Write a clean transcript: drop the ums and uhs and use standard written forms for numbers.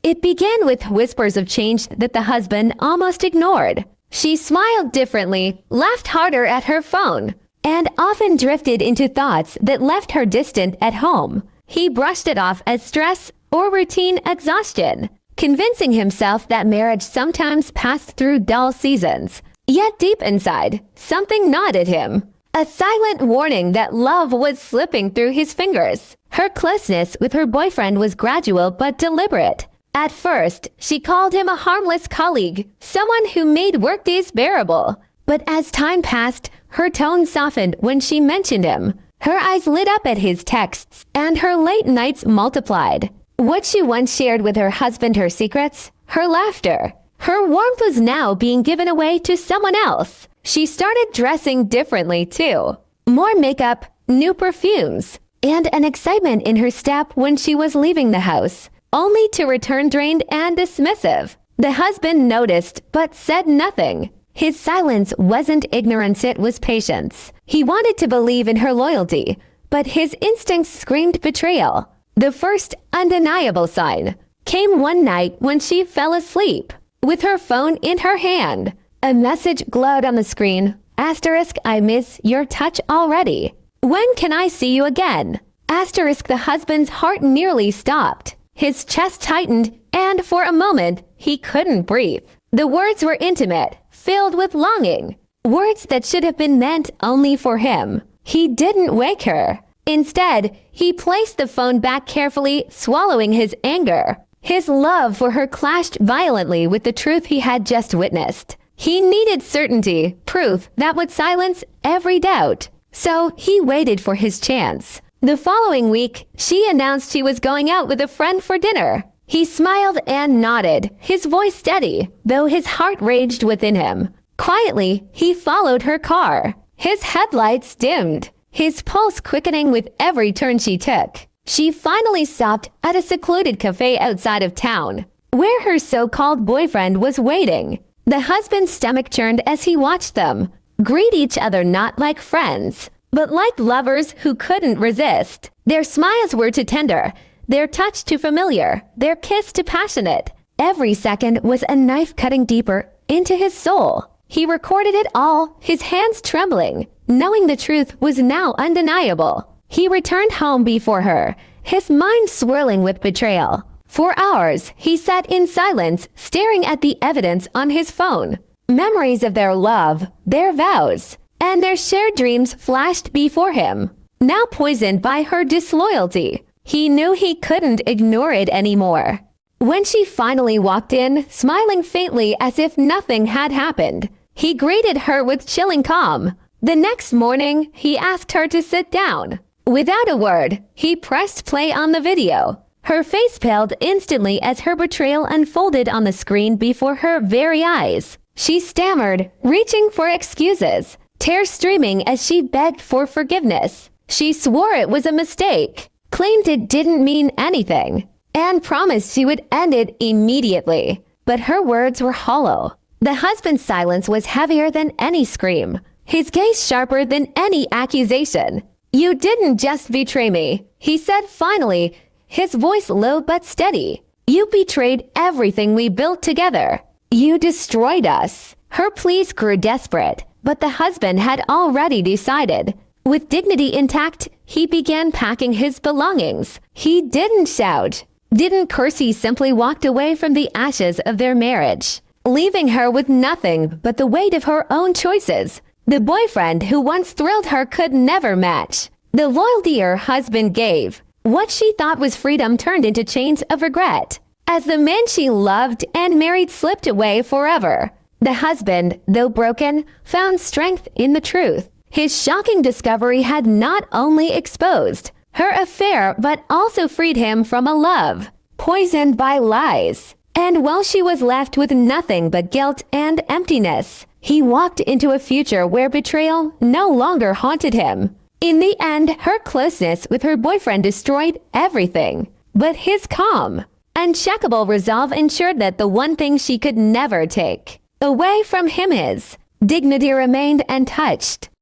It began with whispers of change that the husband almost ignored. She smiled differently, laughed harder at her phone, and often drifted into thoughts that left her distant at home. He brushed it off as stress or routine exhaustion, convincing himself that marriage sometimes passed through dull seasons. Yet deep inside, something gnawed at him. A silent warning that love was slipping through his fingers. Her closeness with her boyfriend was gradual but deliberate. At first, she called him a harmless colleague, someone who made workdays bearable. But as time passed, her tone softened when she mentioned him. Her eyes lit up at his texts, and her late nights multiplied. What she once shared with her husband, her secrets, her laughter, her warmth was now being given away to someone else. She started dressing differently too. More makeup, new perfumes, and an excitement in her step when she was leaving the house, only to return drained and dismissive. The husband noticed but said nothing. His silence wasn't ignorance, it was patience. He wanted to believe in her loyalty, but his instincts screamed betrayal. The first undeniable sign came one night when she fell asleep, with her phone in her hand. A message glowed on the screen. Asterisk, I miss your touch already. When can I see you again? Asterisk, the husband's heart nearly stopped. His chest tightened, and for a moment, he couldn't breathe. The words were intimate, filled with longing. Words that should have been meant only for him. He didn't wake her. Instead, he placed the phone back carefully, swallowing his anger. His love for her clashed violently with the truth he had just witnessed. He needed certainty, proof that would silence every doubt. So he waited for his chance. The following week, she announced she was going out with a friend for dinner. He smiled and nodded, his voice steady, though his heart raged within him. Quietly, he followed her car. His headlights dimmed, his pulse quickening with every turn she took. She finally stopped at a secluded cafe outside of town, where her so-called boyfriend was waiting. The husband's stomach churned as he watched them, greet each other not like friends, but like lovers who couldn't resist. Their smiles were too tender, their touch too familiar, their kiss too passionate. Every second was a knife cutting deeper into his soul. He recorded it all, his hands trembling, knowing the truth was now undeniable. He returned home before her, his mind swirling with betrayal. For hours, he sat in silence, staring at the evidence on his phone. Memories of their love, their vows, and their shared dreams flashed before him. Now poisoned by her disloyalty, he knew he couldn't ignore it anymore. When she finally walked in, smiling faintly as if nothing had happened, he greeted her with chilling calm. The next morning, he asked her to sit down. Without a word, he pressed play on the video. Her face paled instantly as her betrayal unfolded on the screen before her very eyes. She stammered, reaching for excuses, tears streaming as she begged for forgiveness. She swore it was a mistake, claimed it didn't mean anything, and promised she would end it immediately. But her words were hollow. The husband's silence was heavier than any scream, his gaze sharper than any accusation. You didn't just betray me, he said finally, his voice low but steady. You betrayed everything we built together. You destroyed us. Her pleas grew desperate, but the husband had already decided. With dignity intact, he began packing his belongings. He didn't shout, didn't curse, he simply walked away from the ashes of their marriage, leaving her with nothing but the weight of her own choices. The boyfriend who once thrilled her could never match the loyalty her husband gave. What she thought was freedom turned into chains of regret, as the man she loved and married slipped away forever. The husband, though broken, found strength in the truth. His shocking discovery had not only exposed her affair, but also freed him from a love poisoned by lies. And while she was left with nothing but guilt and emptiness, he walked into a future where betrayal no longer haunted him. In the end, her closeness with her boyfriend destroyed everything. But his calm, unshakable resolve ensured that the one thing she could never take away from him, his dignity, remained untouched.